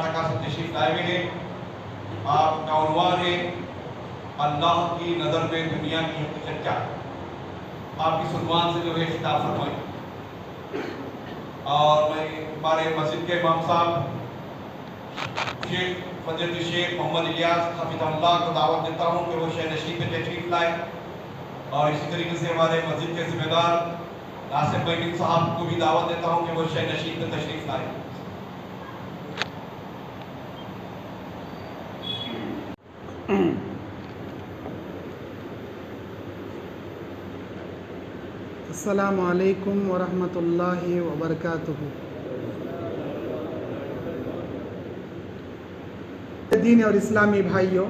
برکات سے تشریف لائے ہوئے ہیں۔ آپ کا عنوان ہے اللہ کی نظر میں دنیا کی حقیقت کیا ہے۔ آپ اس عنوان سے جو ہے خطاب فرمائیں، اور میں ہمارے مسجد کے امام صاحب شیخ فضیلت الشیخ محمد الیاس حفظہ اللہ کو دعوت دیتا ہوں کہ وہ شہ نشین میں تشریف لائے، اور اسی طریقے سے ہمارے مسجد کے ذمہ دار ناصر بھائی صاحب کو بھی دعوت دیتا ہوں کہ وہ شہ نشین میں تشریف لائے۔ السلام علیکم ورحمۃ اللہ وبرکاتہ۔ دین اور اسلامی بھائیوں،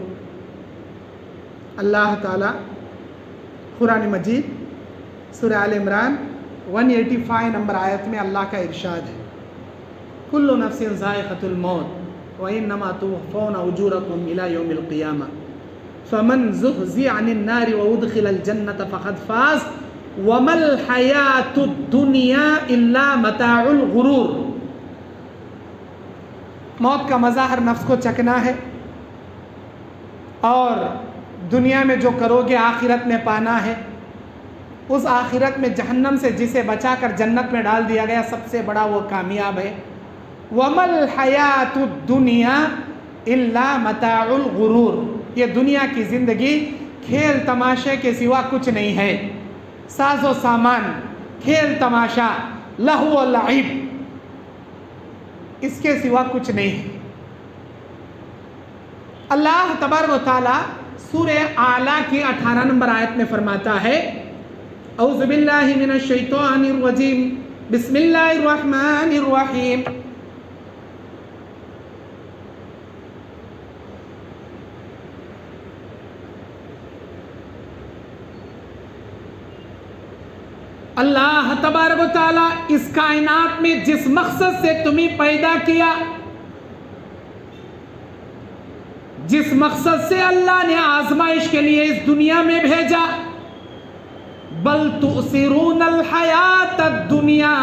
اللہ تعالیٰ قرآن مجید سورہ آل عمران 185 نمبر آیت میں اللہ کا ارشاد ہے، کل نفس ذائقۃ الموت وانما توفون اجورکم الی یوم القیامہ فمن زحزح عن النار وادخل الجنۃ فقد فاز وما الحیاۃ الدنیا الا متاع الغرور۔ موت کا مزہ ہر نفس کو چکنا ہے، اور دنیا میں جو کرو گے آخرت میں پانا ہے۔ اس آخرت میں جہنم سے جسے بچا کر جنت میں ڈال دیا گیا سب سے بڑا وہ کامیاب ہے۔ وما الحیاۃ الدنیا الا متاع الغرور، یہ دنیا کی زندگی کھیل تماشے کے سوا کچھ نہیں ہے، ساز و سامان، کھیل تماشا، لہو و لعب، اس کے سوا کچھ نہیں ہے۔ اللہ تبارک و تعالیٰ سورہ اعلیٰ کی 18 نمبر آیت میں فرماتا ہے، اعوذ باللہ من الشیطان الرجیم، بسم اللہ الرحمن الرحیم، اللہ تبارک و تعالیٰ اس کائنات میں جس مقصد سے تمہیں پیدا کیا، جس مقصد سے اللہ نے آزمائش کے لیے اس دنیا میں بھیجا، بل تؤثرون الحیات الدنیا،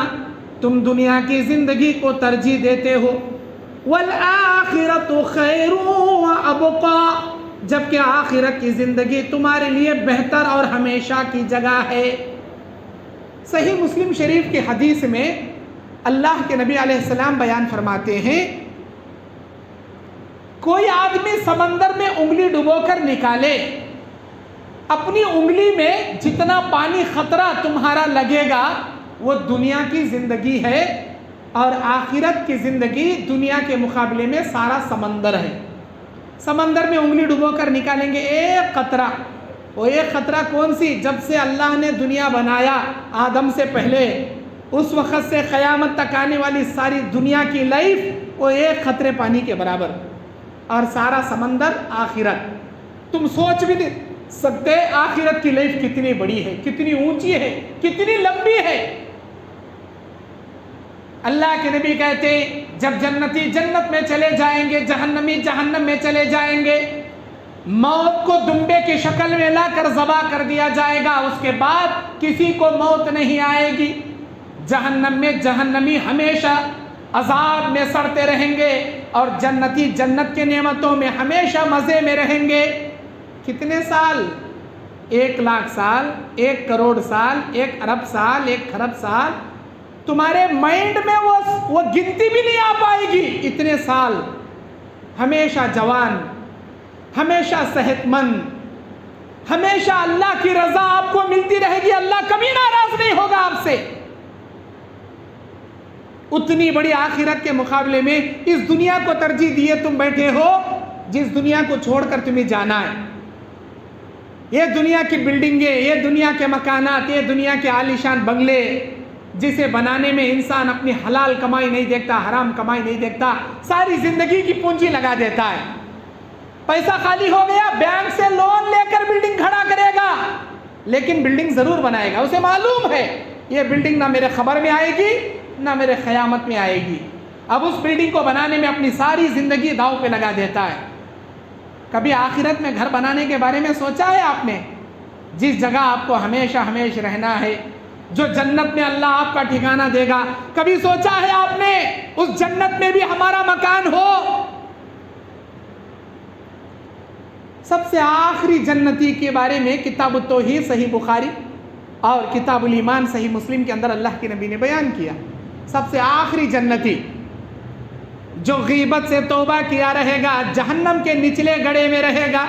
تم دنیا کی زندگی کو ترجیح دیتے ہو، والآخرۃ خیر وابقی، جبکہ آخرت کی زندگی تمہارے لیے بہتر اور ہمیشہ کی جگہ ہے۔ صحیح مسلم شریف کی حدیث میں اللہ کے نبی علیہ السلام بیان فرماتے ہیں، کوئی آدمی سمندر میں انگلی ڈبو کر نکالے، اپنی انگلی میں جتنا پانی خطرہ تمہارا لگے گا وہ دنیا کی زندگی ہے، اور آخرت کی زندگی دنیا کے مقابلے میں سارا سمندر ہے۔ سمندر میں انگلی ڈبو کر نکالیں گے ایک قطرہ، وہ ایک قطرہ کون سی؟ جب سے اللہ نے دنیا بنایا آدم سے پہلے، اس وقت سے قیامت تک آنے والی ساری دنیا کی لائف وہ ایک قطرے پانی کے برابر، اور سارا سمندر آخرت۔ تم سوچ بھی نہیں سکتے آخرت کی لائف کتنی بڑی ہے، کتنی اونچی ہے، کتنی لمبی ہے۔ اللہ کے نبی کہتے جب جنتی جنت میں چلے جائیں گے، جہنمی جہنم میں چلے جائیں گے، موت کو دمبے کی شکل میں لا کر ذبح کر دیا جائے گا، اس کے بعد کسی کو موت نہیں آئے گی۔ جہنم میں جہنمی ہمیشہ عذاب میں سڑتے رہیں گے، اور جنتی جنت کے نعمتوں میں ہمیشہ مزے میں رہیں گے۔ کتنے سال؟ 1,00,000 سال، 1 کروڑ سال، 1 ارب سال، 1 خرب سال، تمہارے مائنڈ میں وہ گنتی بھی نہیں آ پائے گی۔ اتنے سال ہمیشہ جوان، ہمیشہ صحت مند، ہمیشہ اللہ کی رضا آپ کو ملتی رہے گی، اللہ کبھی ناراض نہیں ہوگا آپ سے۔ اتنی بڑی آخرت کے مقابلے میں اس دنیا کو ترجیح دیے تم بیٹھے ہو، جس دنیا کو چھوڑ کر تمہیں جانا ہے۔ یہ دنیا کی بلڈنگیں، یہ دنیا کے مکانات، یہ دنیا کے عالیشان بنگلے، جسے بنانے میں انسان اپنی حلال کمائی نہیں دیکھتا، حرام کمائی نہیں دیکھتا، ساری زندگی کی پونجی لگا دیتا ہے۔ پیسہ خالی ہو گیا، بینک سے لون لے کر بلڈنگ کھڑا کرے گا، لیکن بلڈنگ ضرور بنائے گا۔ اسے معلوم ہے یہ بلڈنگ نہ میرے خبر میں آئے گی نہ میرے قیامت میں آئے گی۔ اب اس بلڈنگ کو بنانے میں اپنی ساری زندگی داؤ پہ لگا دیتا ہے۔ کبھی آخرت میں گھر بنانے کے بارے میں سوچا ہے آپ نے؟ جس جگہ آپ کو ہمیشہ ہمیشہ رہنا ہے، جو جنت میں اللہ آپ کا ٹھکانہ دے گا، کبھی سوچا ہے آپ نے اس جنت میں بھی ہمارا مکان ہو سب سے آخری جنتی کے بارے میں کتاب التوحید صحیح بخاری اور کتاب الایمان صحیح مسلم کے اندر اللہ کے نبی نے بیان کیا، سب سے آخری جنتی جو غیبت سے توبہ کیا رہے گا، جہنم کے نچلے گڑھے میں رہے گا،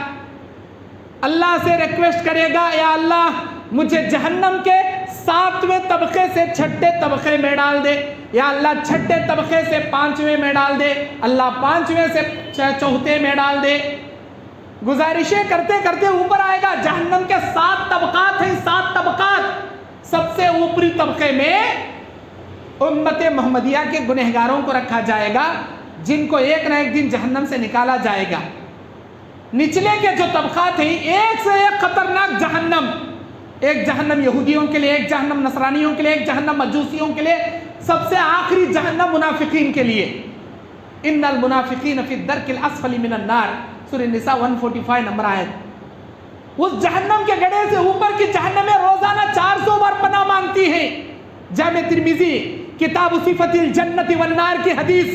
اللہ سے ریکویسٹ کرے گا یا اللہ مجھے جہنم کے 7ویں طبقے سے 6ٹھے طبقے میں ڈال دے، یا اللہ 6ٹھے طبقے سے 5ویں میں ڈال دے، اللہ 5ویں سے 4تھے میں ڈال دے۔ گزارشیں کرتے کرتے اوپر آئے گا، جہنم کے 7 طبقات ہیں، 7 طبقات، سب سے اوپری طبقے میں امت محمدیہ کے گنہگاروں کو رکھا جائے گا، جن کو ایک نہ ایک دن جہنم سے نکالا جائے گا۔ نچلے کے جو طبقات ہیں، ایک سے ایک خطرناک جہنم، ایک جہنم یہودیوں کے لیے، ایک جہنم نصرانیوں کے لیے، ایک جہنم مجوسیوں کے لیے، سب سے آخری جہنم منافقین کے لیے۔ ان المنافقین فی الدرک الاسفل من النار، سورہ النساء 145 نمبر آیت۔ اس جہنم کے گڑھے سے اوپر کی جہنم میں روزانہ 400 بار پناہ مانگتی ہیں۔ جامع ترمذی کتاب صفت الجنت والنار کی حدیث،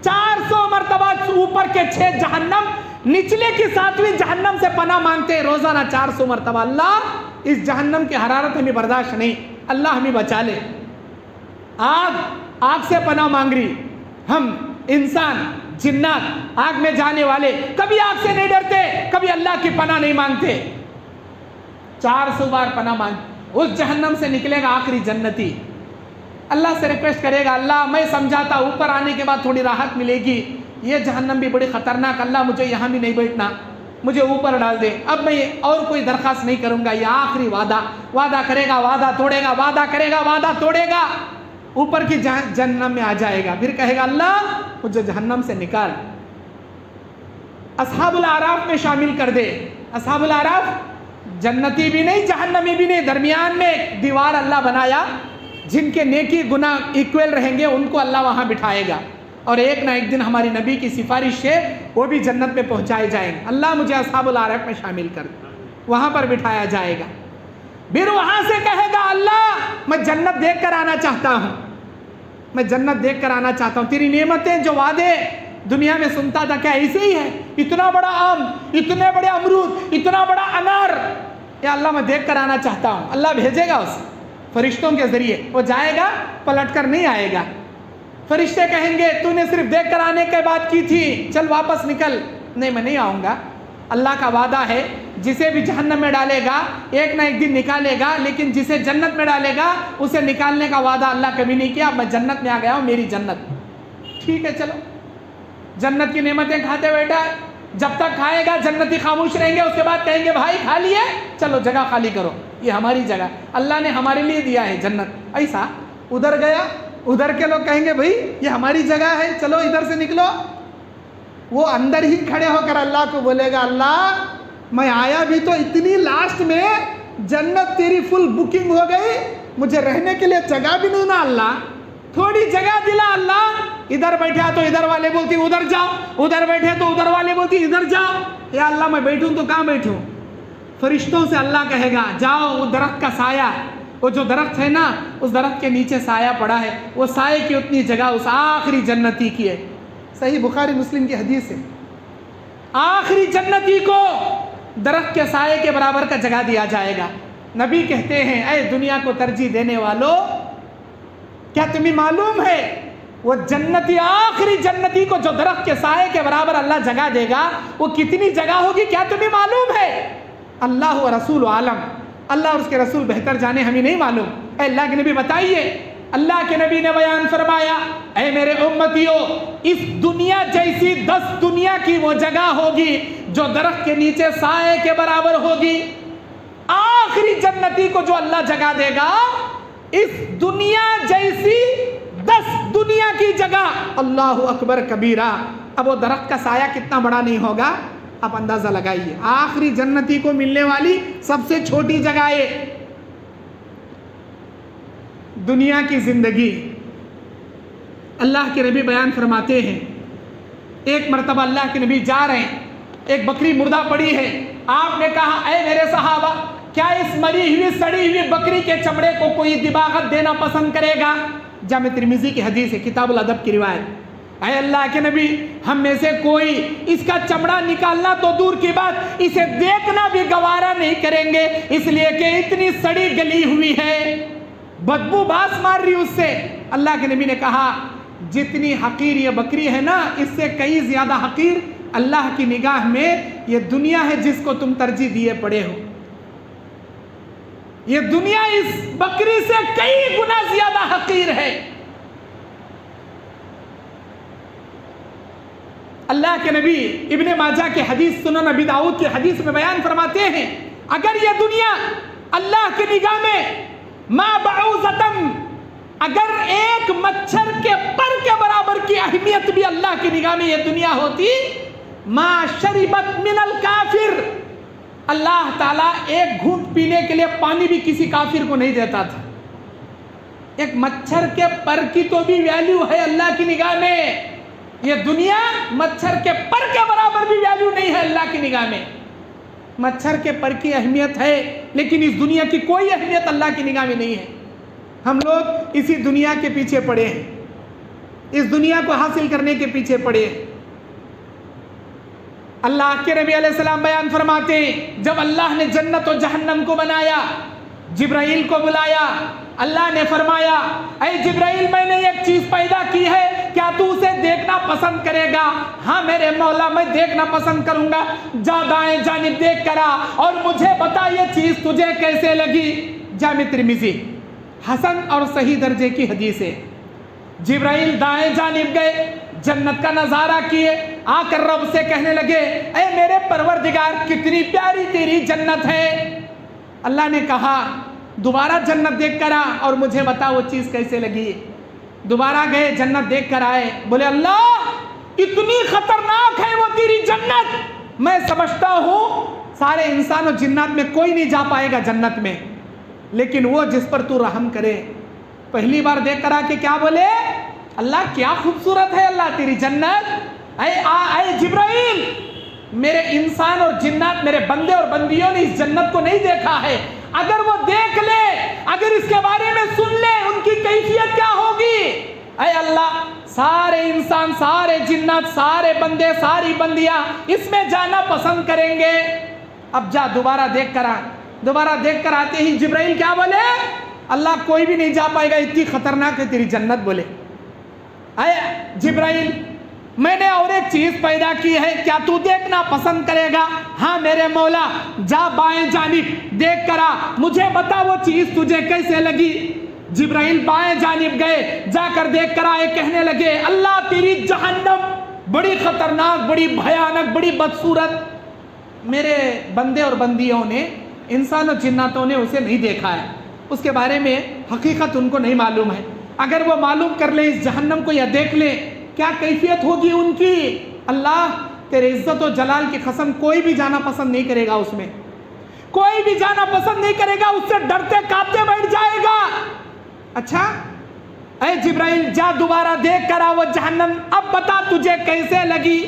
400 مرتبہ اوپر کے 6 جہنم، نچلے کی 7ویں جہنم سے پناہ مانگتے ہیں روزانہ 400 مرتبہ۔ اللہ اس جہنم کی حرارت ہمیں برداشت نہیں، اللہ ہمیں بچا لے۔ آگ سے پناہ مانگ رہی، ہم انسان جنات آگ میں جانے والے کبھی آگ سے نہیں ڈرتے، کبھی اللہ کی پناہ نہیں مانگتے، 400 بار پناہ مانگ۔ اس جہنم سے نکلے گا آخری جنتی، اللہ سے ریکویسٹ کرے گا اللہ میں سمجھاتا اوپر آنے کے بعد تھوڑی راحت ملے گی، یہ جہنم بھی بڑی خطرناک، اللہ مجھے یہاں بھی نہیں بیٹھنا، مجھے اوپر ڈال دے، اب میں اور کوئی درخواست نہیں کروں گا، یہ آخری وعدہ کرے گا، وعدہ توڑے گا، وعدہ کرے گا، وعدہ توڑے گا، اوپر کی جہنم میں آ جائے گا، پھر کہے گا اللہ مجھے جہنم سے نکال، اصحاب الاعراف میں شامل کر دے۔ اصحاب الاعراف جنتی بھی نہیں جہنمی بھی نہیں، درمیان میں ایک دیوار اللہ بنایا، جن کے نیکی گناہ ایکویل رہیں گے ان کو اللہ وہاں بٹھائے گا، اور ایک نہ ایک دن ہماری نبی کی سفارش سے وہ بھی جنت میں پہنچائے جائیں گے۔ اللہ مجھے اصحاب الاعراف میں شامل کر دے، وہاں پر بٹھایا جائے گا، پھر وہاں سے کہے گا اللہ میں جنت دیکھ کر آنا چاہتا ہوں، میں جنت دیکھ کر آنا چاہتا ہوں، تیری نعمتیں جو وعدے دنیا میں سنتا تھا کیا ایسے ہی ہے؟ اتنا بڑا آم، اتنے بڑے امرود، اتنا بڑا انار، یا اللہ میں دیکھ کر آنا چاہتا ہوں۔ اللہ بھیجے گا اس فرشتوں کے ذریعے، وہ جائے گا پلٹ کر نہیں آئے گا، فرشتے کہیں گے تو نے صرف دیکھ کر آنے کے بات کی تھی، چل واپس نکل، نہیں میں نہیں آؤں گا۔ اللہ کا وعدہ ہے جسے بھی جہنم میں ڈالے گا ایک نہ ایک دن نکالے گا، لیکن جسے جنت میں ڈالے گا اسے نکالنے کا وعدہ اللہ کبھی نہیں کیا، میں جنت میں آ گیا ہوں، میری جنت، ٹھیک ہے چلو جنت کی نعمتیں کھاتے بیٹھا ہے، جب تک کھائے گا جنتی خاموش رہیں گے، اس کے بعد کہیں گے بھائی کھا لیے چلو جگہ خالی کرو، یہ ہماری جگہ اللہ نے ہمارے لیے دیا ہے جنت، ایسا ادھر گیا، ادھر کے لوگ کہیں گے بھائی یہ ہماری جگہ ہے چلو ادھر سے نکلو، وہ اندر ہی کھڑے ہو کر اللہ کو بولے گا اللہ میں آیا بھی تو اتنی لاسٹ میں، جنت تیری فل بکنگ ہو گئی، مجھے رہنے کے لیے جگہ بھی نہیں نا اللہ، تھوڑی جگہ دلا اللہ، ادھر بیٹھا تو ادھر والے بولتی ادھر جاؤ، ادھر بیٹھے تو ادھر والے بولتی ادھر جاؤ، یا اللہ میں بیٹھوں تو کہاں بیٹھوں؟ فرشتوں سے اللہ کہے گا جاؤ وہ درخت کا سایہ، وہ جو درخت ہے نا اس درخت کے نیچے سایہ پڑا ہے، وہ سائے کی اتنی جگہ اس آخری جنتی کی ہے، صحیح بخاری مسلم کی حدیث ہے، آخری جنتی کو درخت کے سائے کے برابر کا جگہ دیا جائے گا۔ نبی کہتے ہیں اے دنیا کو ترجیح دینے والوں، کیا تمہیں معلوم ہے وہ جنتی آخری جنتی کو جو درخت کے سائے کے برابر اللہ جگہ دے گا وہ کتنی جگہ ہوگی، کیا تمہیں معلوم ہے؟ اللہ و رسول عالم، اللہ اور اس کے رسول بہتر جانے، ہمیں نہیں معلوم، اے اللہ کے نبی بتائیے۔ اللہ کے نبی نے بیان فرمایا اے میرے امتیوں، اس دنیا جیسی 10 دنیا کی وہ جگہ ہوگی جو درخت کے نیچے سائے کے برابر ہوگی، آخری جنتی کو جو اللہ جگہ دے گا اس دنیا جیسی 10 دنیا کی جگہ، اللہ اکبر کبیرہ، اب وہ درخت کا سایہ کتنا بڑا نہیں ہوگا، آپ اندازہ لگائیے، آخری جنتی کو ملنے والی سب سے چھوٹی جگہ ہے۔ دنیا کی زندگی، اللہ کے نبی بیان فرماتے ہیں ایک مرتبہ اللہ کے نبی جا رہے ہیں، ایک بکری مردہ پڑی ہے، آپ نے کہا اے میرے صحابہ کیا اس مری ہوئی سڑی ہوئی بکری کے چمڑے کو کوئی دباغت دینا پسند کرے گا؟ جامع ترمذی کی حدیث ہے، کتاب الادب کی روایت، اے اللہ کے نبی ہم میں سے کوئی اس کا چمڑا نکالنا تو دور کی بات اسے دیکھنا بھی گوارا نہیں کریں گے، اس لیے کہ اتنی سڑی گلی ہوئی ہے، بدبو باس مار رہی اس سے۔ اللہ کے نبی نے کہا جتنی حقیر یہ بکری ہے نا، اس سے کئی زیادہ حقیر اللہ کی نگاہ میں یہ دنیا ہے جس کو تم ترجیح دیے پڑے ہو۔ یہ دنیا اس بکری سے کئی گنا زیادہ حقیر ہے۔ اللہ کے نبی ابن ماجہ کے حدیث، سنن ابی داؤد کے حدیث میں بیان فرماتے ہیں اگر یہ دنیا اللہ کی نگاہ میں ما بعوضتم، اگر ایک مچھر کے پر کے برابر کی اہمیت بھی اللہ کی نگاہ میں یہ دنیا ہوتی، ما شربت من الکافر، اللہ تعالیٰ ایک گھونٹ پینے کے لیے پانی بھی کسی کافر کو نہیں دیتا تھا۔ ایک مچھر کے پر کی تو بھی ویلیو ہے اللہ کی نگاہ میں، یہ دنیا مچھر کے پر کے برابر بھی ویلیو نہیں ہے اللہ کی نگاہ میں۔ مچھر کے پر کی اہمیت ہے لیکن اس دنیا کی کوئی اہمیت اللہ کی نگاہ میں نہیں ہے۔ ہم لوگ اسی دنیا کے پیچھے پڑے ہیں، اس دنیا کو حاصل کرنے کے پیچھے پڑے ہیں۔ اللہ کے نبی علیہ السلام بیان فرماتے ہیں جب اللہ نے جنت و جہنم کو بنایا، جبرائیل کو بلایا، اللہ نے فرمایا اے جبرائیل میں نے ایک چیز پیدا کی ہے، کیا تو اسے دیکھنا پسند کرے گا؟ ہاں میرے مولا میں دیکھنا پسند کروں گا، جا دائیں جانب دیکھ کر آ اور مجھے بتا یہ چیز تجھے کیسے لگی۔ جامع ترمذی حسن اور صحیح درجے کی حدیث ہے۔ جبرائیل دائیں جانب گئے، جنت کا نظارہ کیے، آ کر رب سے کہنے لگے اے میرے پروردگار کتنی پیاری تیری جنت ہے۔ اللہ نے کہا دوبارہ جنت دیکھ کر آ اور مجھے بتا وہ چیز کیسے لگی۔ دوبارہ گئے، جنت دیکھ کر آئے، بولے اللہ اتنی خطرناک ہے وہ تیری جنت، میں سمجھتا ہوں سارے انسان و جنات میں کوئی نہیں جا پائے گا جنت میں، لیکن وہ جس پر تو رحم کرے۔ پہلی بار دیکھ کر آ کے کیا بولے؟ اللہ کیا خوبصورت ہے اللہ تیری جنت۔ اے جبرائیل میرے انسان اور جنات، میرے بندے اور بندیوں نے اس جنت کو نہیں دیکھا ہے، اگر وہ دیکھ لے، اگر اس کے بارے میں سن لے، ان کی کیفیت کیا ہوگی؟ اے اللہ سارے انسان، سارے جنات، سارے بندے، ساری بندیاں اس میں جانا پسند کریں گے۔ اب جا دوبارہ دیکھ کر آ۔ دوبارہ دیکھ کر آتے ہی جبرائیل کیا بولے؟ اللہ کوئی بھی نہیں جا پائے گا، اتنی خطرناک ہے تیری جنت بولے۔ اے جبرائیل میں نے اور ایک چیز پیدا کی ہے، کیا تو دیکھنا پسند کرے گا؟ ہاں میرے مولا، جا بائیں جانب دیکھ کر آ، مجھے بتا وہ چیز تجھے کیسے لگی۔ جبرائیل بائیں جانب گئے، جا کر دیکھ کر آئے، کہنے لگے اللہ تیری جہنم بڑی خطرناک، بڑی بھیانک، بڑی بدصورت، میرے بندے اور بندیوں نے، انسان و جناتوں نے اسے نہیں دیکھا ہے، اس کے بارے میں حقیقت ان کو نہیں معلوم ہے۔ اگر وہ معلوم کر لے اس جہنم کو یا دیکھ لے کیا کیفیت ہوگی ان کی، اللہ تیرے عزت و جلال کی قسم کوئی بھی جانا پسند نہیں کرے گا، اس میں کوئی بھی جانا پسند نہیں کرے گا، اس سے ڈرتے کانپتے بیٹھ جائے گا۔ اچھا اے جبرائیل جا دوبارہ دیکھ کر آ وہ جہنم، اب بتا تجھے کیسے لگی۔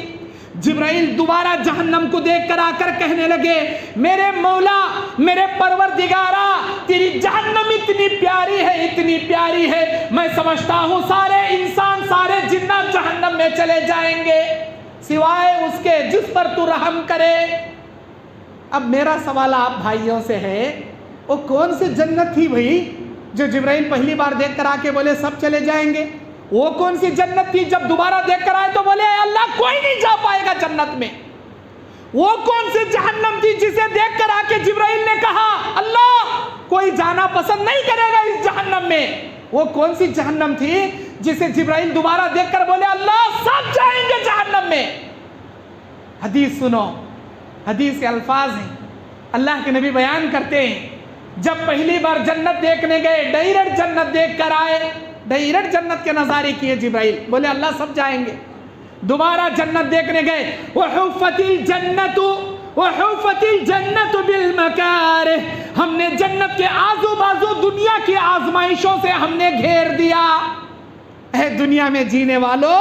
جبرائیل دوبارہ جہنم کو دیکھ کر آ کر کہنے لگے میرے مولا، میرے پروردگارا، تیری جہنم اتنی پیاری ہے، اتنی پیاری ہے، میں سمجھتا ہوں سارے انسان، سارے جنات جہنم میں چلے جائیں گے سوائے اس کے جس پر تو رحم کرے۔ اب میرا سوال آپ بھائیوں سے ہے، وہ کون سی جنت تھی بھائی جو جبرائیل پہلی بار دیکھ کر آ کے بولے سب چلے جائیں گے؟ وہ کون سی جنت تھی جب دوبارہ دیکھ کر آئے تو بولے اللہ کوئی نہیں جا پائے گا جنت میں؟ وہ کون سی جہنم تھی جسے دیکھ کر آ کے جبرائیل نے کہا اللہ کوئی جانا پسند نہیں کرے گا اس جہنم میں؟ وہ کون سی جہنم تھی جسے جبرائیل دوبارہ دیکھ کر بولے اللہ سب جائیں گے جہنم میں؟ حدیث سنو، حدیث کے الفاظ ہیں، اللہ کے نبی بیان کرتے ہیں جب پہلی بار جنت دیکھنے گئے، ڈائریکٹ جنت دیکھ کر آئے، ڈائریکٹ جنت کے نظارے کیے جبرائیل، بولے اللہ سب جائیں گے۔ دوبارہ جنت دیکھنے گئے، وَحُفَّتِ الْجَنَّةُ وَحُفَّتِ الْجَنَّةُ بِالْمَكَارِهِ، ہم نے جنت کے آزو بازو دنیا کی آزمائشوں سے ہم نے گھیر دیا۔ اے دنیا میں جینے والو،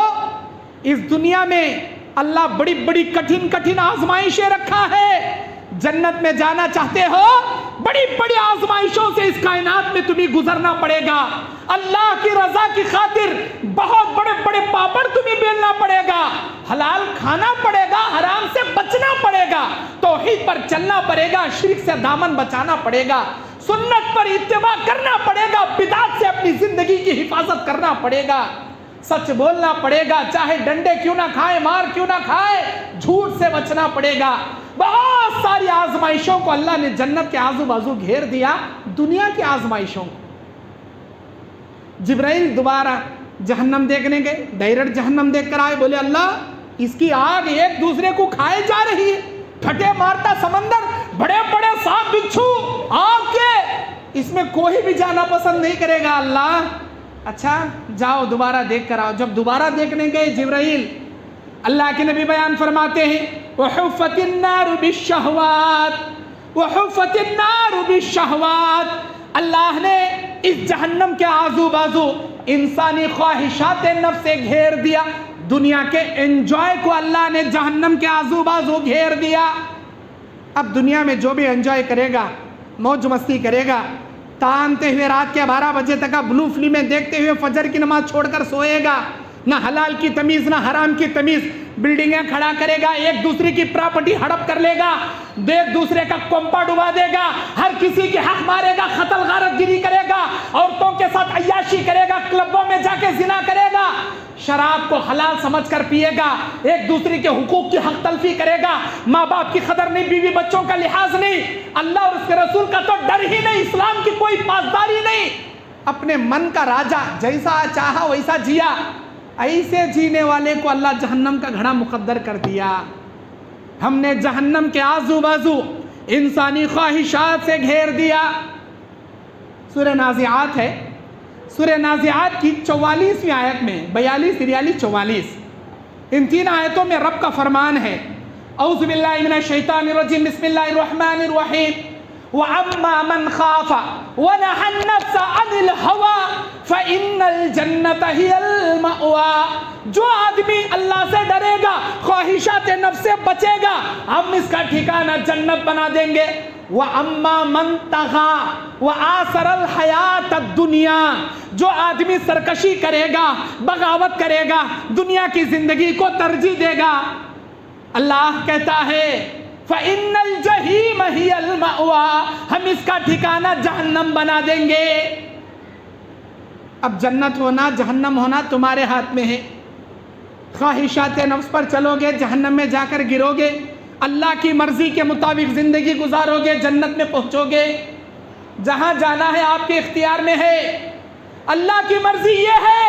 اس دنیا میں اللہ بڑی بڑی کٹھن کٹھن آزمائشیں رکھا ہے۔ جنت میں جانا چاہتے ہو بڑی بڑی آزمائشوں سے اس کائنات میں تمہیں گزرنا پڑے گا، اللہ کی رضا کی خاطر بہت بڑے بڑے پاپڑ تمہیں بیلنا پڑے گا، حلال کھانا پڑے گا، حرام سے بچنا پڑے گا، توحید پر چلنا پڑے گا، شرک سے دامن بچانا پڑے گا، سنت پر اتباع کرنا پڑے گا، بدعت سے اپنی زندگی کی حفاظت کرنا پڑے گا، سچ بولنا پڑے گا، چاہے ڈنڈے کیوں نہ کھائے، مار کیوں نہ کھائے، جھوٹ سے بچنا پڑے گا۔ بہت ساری آزمائشوں کو اللہ نے جنت کے آزو بازو گھیر دیا، دنیا کی آزمائشوں کو۔ جبرائیل دوبارہ جہنم دیکھنے گئے، ڈائریکٹ جہنم دیکھ کر آئے، بولے اللہ اس کی آگ ایک دوسرے کو کھائے جا رہی ہے، پھٹے مارتا سمندر، بڑے بڑے سانپ بچھو آگ کے، اس میں کوئی بھی جانا پسند نہیں کرے گا اللہ۔ اچھا جاؤ دوبارہ دیکھ کر آؤ۔ جب دوبارہ دیکھنے گئے جبرائیل، اللہ کے نبی بیان فرماتے ہیں وَحُفَّتِ النَّارُ بِالشَّهْوَاتِ وَحُفَّتِ النَّارُ بِالشَّهْوَاتِ، اللہ نے اس جہنم کے آزو بازو انسانی خواہشات نفس سے گھیر دیا، دنیا کے انجوائے کو اللہ نے جہنم کے آزو بازو گھیر دیا۔ اب دنیا میں جو بھی انجوائے کرے گا، موج مستی کرے گا، تانتے ہوئے رات کے 12 بجے تک بلو فلمیں دیکھتے ہوئے فجر کی نماز چھوڑ کر سوئے گا، نہ حلال کی تمیز نہ حرام کی تمیز، بلڈنگیں کھڑا کرے گا، ایک دوسرے کی پراپرٹی ہڑپ کر لے گا، ایک دوسرے کا کمپا ڈبا دے گا، ہر کسی کی حق مارے گا، قتل غارت گیری کرے گا، عورتوں کے ساتھ عیاشی کرے گا، کلبوں میں جا کے زنا کرے گا، شراب کو حلال سمجھ کر پیے گا، ایک دوسرے کے حقوق کی حق تلفی کرے گا، ماں باپ کی قدر نہیں، بیوی بچوں کا لحاظ نہیں، اللہ اور اس کے رسول کا تو ڈر ہی نہیں، اسلام کی کوئی پاسداری نہیں، اپنے من کا راجا جیسا چاہا ویسا جیا۔ ایسے جینے والے کو اللہ جہنم کا گھڑا مقدر کر دیا۔ ہم نے جہنم کے آزو بازو انسانی خواہشات سے گھیر دیا۔ سورہ نازعات ہے، سورہ نازعات کی 44ویں آیت میں 42 43 44 ان 3 آیتوں میں رب کا فرمان ہے، اعوذ باللہ من الشیطان الرجیم، بسم اللہ الرحمن الرحیم، وَأَمَّا مَنْ خَافَ وَنَهَى النَّفْسَ عَنِ الْهَوَىٰ فَإِنَّ الْجَنَّةَ هِيَ الْمَأْوَىٰ، جو آدمی اللہ سے ڈرے گا، خواہشات نفس سے بچے گا، ہم اس کا ٹھکانہ جنت بنا دیں گے۔ وَأَمَّا مَنْ طَغَىٰ وَآثَرَ الْحَيَاةَ الدُّنْيَا، جو آدمی سرکشی کرے گا، بغاوت کرے گا، دنیا کی زندگی کو ترجیح دے گا، اللہ کہتا ہے فَإِنَّ الْجَحِيمَ هِيَ الْمَأْوَىٰ، ہم اس کا ٹھکانہ جہنم بنا دیں گے۔ اب جنت ہونا جہنم ہونا تمہارے ہاتھ میں ہے، خواہشات نفس پر چلو گے جہنم میں جا کر گرو گے، اللہ کی مرضی کے مطابق زندگی گزارو گے جنت میں پہنچو گے۔ جہاں جانا ہے آپ کے اختیار میں ہے، اللہ کی مرضی یہ ہے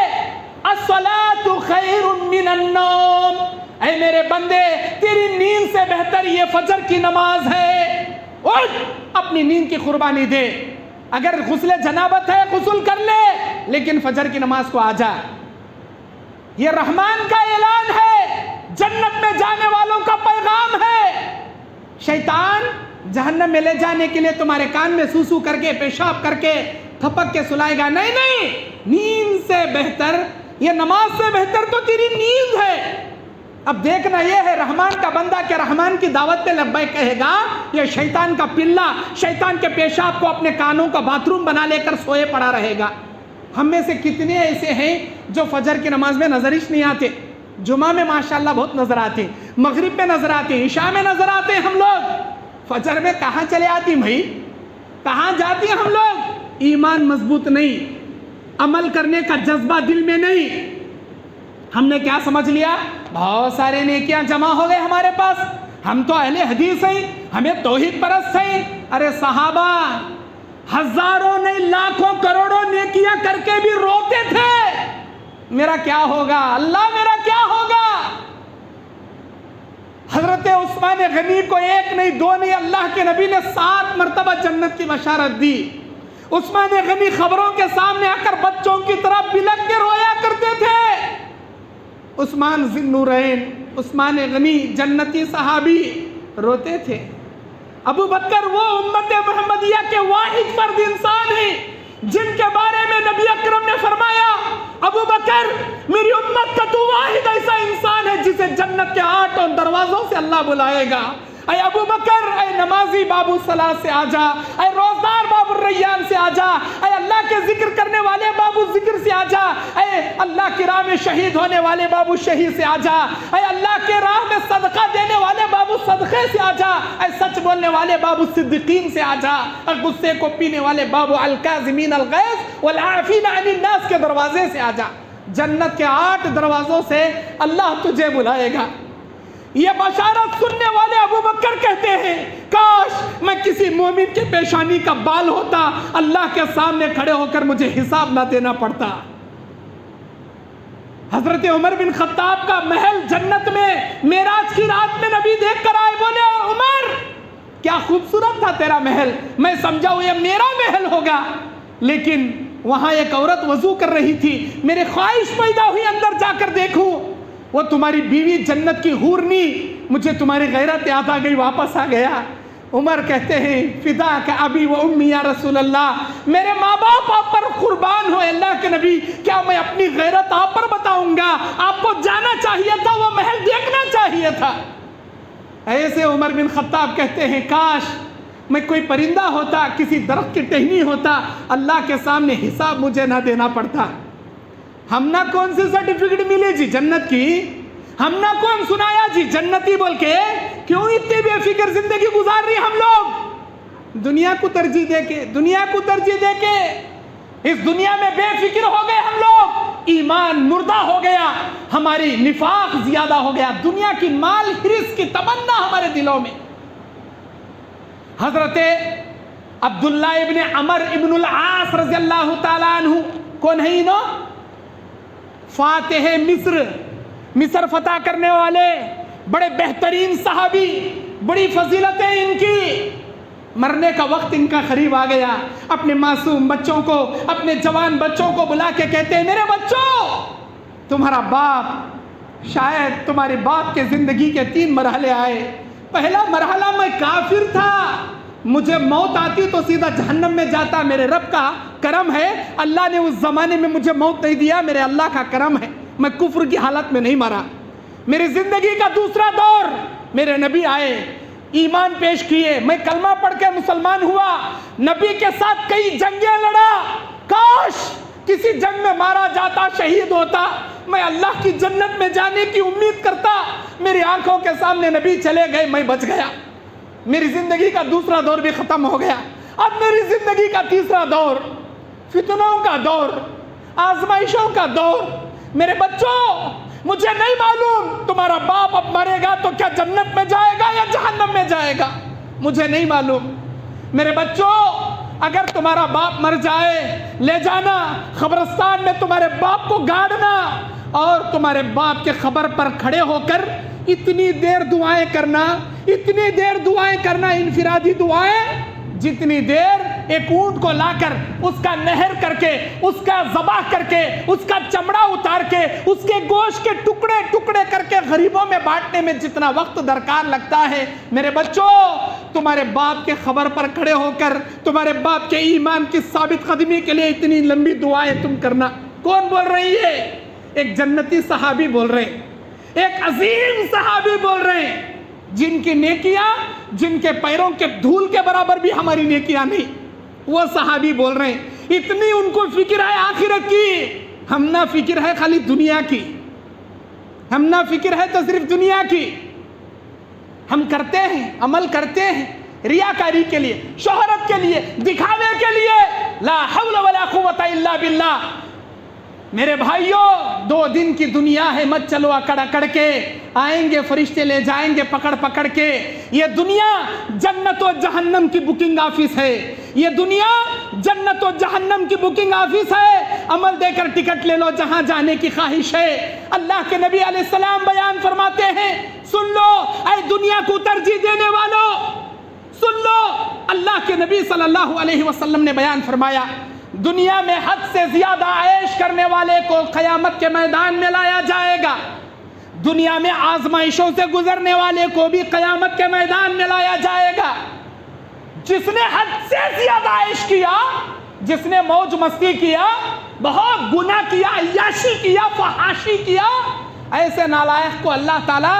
الصلاۃ خیر من النوم، اے میرے بندے تیری نیند سے بہتر یہ فجر کی نماز ہے، اٹھ اپنی نیند کی قربانی دے، اگر غسل جنابت ہے غسل کر لے لیکن فجر کی نماز کو آ جا۔ یہ رحمان کا اعلان ہے، جنت میں جانے والوں کا پیغام ہے۔ شیطان جہنم میں لے جانے کے لیے تمہارے کان میں سوسو کر کے پیشاب کر کے تھپک کے سلائے گا، نہیں نہیں، نیند سے بہتر، یہ نماز سے بہتر تو تیری نیند ہے۔ اب دیکھنا یہ ہے رحمان کا بندہ کہ رحمان کی دعوت پہ لبیک کہے گا، یہ شیطان کا پلہ شیطان کے پیشاب کو اپنے کانوں کا باتھ روم بنا لے کر سوئے پڑا رہے گا۔ ہم میں سے کتنے ایسے ہیں جو فجر کی نماز میں نظر ہی نہیں آتے، جمعہ میں ماشاءاللہ بہت نظر آتے ہیں، مغرب میں نظر آتے ہیں، عشاء میں نظر آتے ہیں، ہم لوگ فجر میں کہاں چلے آتی بھائی، کہاں جاتی ہیں ہم لوگ؟ ایمان مضبوط نہیں، عمل کرنے کا جذبہ دل میں نہیں، ہم نے کیا سمجھ لیا بہت سارے نیکیاں جمع ہو گئے ہمارے پاس، ہم تو اہل حدیث ہیں، ہمیں توحید پرست ہیں۔ ارے صحابہ ہزاروں نہیں لاکھوں کروڑوں نیکیاں کر کے بھی روتے تھے، میرا کیا ہوگا اللہ، میرا کیا ہوگا۔ حضرت عثمان غنی کو 1 نہیں 2 نہیں، اللہ کے نبی نے 7 مرتبہ جنت کی بشارت دی۔ عثمان غنی خبروں کے سامنے آ کر بچوں کی طرح بلک کے رویا کرتے تھے۔ عثمان ذی النورین، عثمان غنی جنتی صحابی روتے تھے۔ ابو بکر وہ امت محمدیہ کے واحد فرد انسان ہیں جن کے بارے میں نبی اکرم نے فرمایا ابو بکر میری امت کا تو واحد ایسا انسان ہے جسے جنت کے 8 دروازوں سے اللہ بلائے گا۔ اے ابو بکر، اے نمازی باب الصلاۃ سے آجا، اے روزدار باب الریان سے آجا، اے اللہ کے ذکر کرنے والے باب الذکر سے آجا، اے اللہ کی راہ میں شہید ہونے والے باب الشہید سے آجا، اے اللہ کے راہ میں صدقہ دینے والے باب الصدقے سے آجا، اے سچ بولنے والے باب الصدیقین سے آجا، اور غصے کو پینے والے باب الکاظمین الغیظ والعافین عن الناس کے دروازے سے آجا۔ جنت کے 8 دروازوں سے اللہ تجھے بلائے گا۔ یہ بشارت سننے والے ابو بکر کہتے ہیں کاش میں کسی مومن کے پیشانی کا بال ہوتا، اللہ کے سامنے کھڑے ہو کر مجھے حساب نہ دینا پڑتا۔ حضرت عمر بن خطاب کا محل جنت میں معراج کی رات میں نبی دیکھ کر آئے، بولے عمر کیا خوبصورت تھا تیرا محل، میں سمجھا ہوں یہ میرا محل ہوگا، لیکن وہاں ایک عورت وضو کر رہی تھی، میرے خواہش پیدا ہوئی اندر جا کر دیکھوں، وہ تمہاری بیوی جنت کی حورنی، مجھے تمہاری غیرت یاد آ گئی، واپس آ گیا۔ عمر کہتے ہیں فدا کا ابی و امی یا رسول اللہ، میرے ماں باپ آپ پر قربان ہو اللہ کے نبی، کیا میں اپنی غیرت آپ پر بتاؤں گا؟ آپ کو جانا چاہیے تھا، وہ محل دیکھنا چاہیے تھا۔ ایسے عمر بن خطاب کہتے ہیں کاش میں کوئی پرندہ ہوتا، کسی درخت کی ٹہنی ہوتا، اللہ کے سامنے حساب مجھے نہ دینا پڑتا۔ ہم نہ کون سی سرٹیفکیٹ ملے جی جنت کی، ہم نہ کون سنایا جی جنتی بول کے، کیوں اتنی بے فکر زندگی گزار رہی ہم لوگ؟ دنیا کو ترجیح دے کے، دنیا کو ترجیح دے کے اس دنیا میں بے فکر ہو گئے ہم لوگ، ایمان مردہ ہو گیا، ہماری نفاق زیادہ ہو گیا، دنیا کی مال حرص کی تمنا ہمارے دلوں میں۔ حضرت عبداللہ ابن عمر ابن العاص رضی اللہ تعالیٰ عنہ کون ہے انہوں؟ فاتح مصر، مصر فتح کرنے والے بڑے بہترین صحابی، بڑی فضیلتیں ان کی۔ مرنے کا وقت ان کا قریب آ گیا، اپنے معصوم بچوں کو، اپنے جوان بچوں کو بلا کے کہتے ہیں میرے بچوں، تمہارا باپ، شاید تمہارے باپ کے زندگی کے 3 مرحلے آئے، پہلا مرحلہ میں کافر تھا، مجھے موت آتی تو سیدھا جہنم میں جاتا، میرے رب کا کرم ہے اللہ نے اس زمانے میں مجھے موت نہیں دیا، میرے اللہ کا کرم ہے میں کفر کی حالت میں نہیں مرا۔ میری زندگی کا دوسرا دور، میرے نبی آئے، ایمان پیش کیے، میں کلمہ پڑھ کے مسلمان ہوا، نبی کے ساتھ کئی جنگیں لڑا، کاش کسی جنگ میں مارا جاتا، شہید ہوتا، میں اللہ کی جنت میں جانے کی امید کرتا، میری آنکھوں کے سامنے نبی چلے گئے، میں بچ گیا، میری زندگی کا دوسرا دور بھی ختم ہو گیا۔ اب میری زندگی کا تیسرا دور، فتنوں کا دور، آزمائشوں کا دور۔ میرے بچوں، مجھے نہیں معلوم تمہارا باپ اب مرے گا تو کیا جنت میں جائے گا یا جہنم میں جائے گا، مجھے نہیں معلوم۔ میرے بچوں، اگر تمہارا باپ مر جائے لے جانا قبرستان میں، تمہارے باپ کو گاڑنا اور تمہارے باپ کے قبر پر کھڑے ہو کر اتنی دیر دعائیں کرنا، اتنی دیر دعائیں کرنا، انفرادی دعائیں، جتنی دیر ایک اونٹ کو لا کر اس کا نہر کر کے، اس کا ذبح کر کے، اس کا چمڑا اتار کے، اس کے گوشت کے ٹکڑے ٹکڑے کر کے غریبوں میں بانٹنے میں جتنا وقت درکار لگتا ہے، میرے بچوں تمہارے باپ کے قبر پر کھڑے ہو کر تمہارے باپ کے ایمان کی ثابت قدمی کے لیے اتنی لمبی دعائیں تم کرنا۔ کون بول رہی ہے؟ ایک جنتی صحابی بول رہے ہیں، ایک عظیم صحابی بول رہے ہیں، جن کی نیکیاں، جن کے پیروں کے دھول کے برابر بھی ہماری نیکیاں نہیں، وہ صحابی بول رہے ہیں، اتنی ان کو فکر ہے آخرت کی، ہم نہ فکر ہے خالی دنیا کی، ہم نہ فکر ہے تو صرف دنیا کی، ہم کرتے ہیں، عمل کرتے ہیں ریاکاری کے لیے، شہرت کے لیے، دکھاوے کے لیے، لا حول ولا قوت الا باللہ۔ میرے بھائیوں، 2 دن کی دنیا ہے، مت چلو اکڑ اکڑ کے، آئیں گے فرشتے لے جائیں گے پکڑ پکڑ کے۔ یہ دنیا جنت و جہنم کی بکنگ آفس ہے، یہ دنیا جنت و جہنم کی بکنگ آفس ہے، عمل دے کر ٹکٹ لے لو جہاں جانے کی خواہش ہے۔ اللہ کے نبی علیہ السلام بیان فرماتے ہیں، سن لو اے دنیا کو ترجیح دینے والوں، سن لو، اللہ کے نبی صلی اللہ علیہ وسلم نے بیان فرمایا، دنیا میں حد سے زیادہ عیش کرنے والے کو قیامت کے میدان میں لایا جائے گا، دنیا میں آزمائشوں سے گزرنے والے کو بھی قیامت کے میدان میں لایا جائے گا۔ جس نے حد سے زیادہ عیش کیا، جس نے موج مستی کیا، بہت گناہ کیا، عیاشی کیا، فحاشی کیا، ایسے نالائق کو اللہ تعالیٰ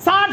60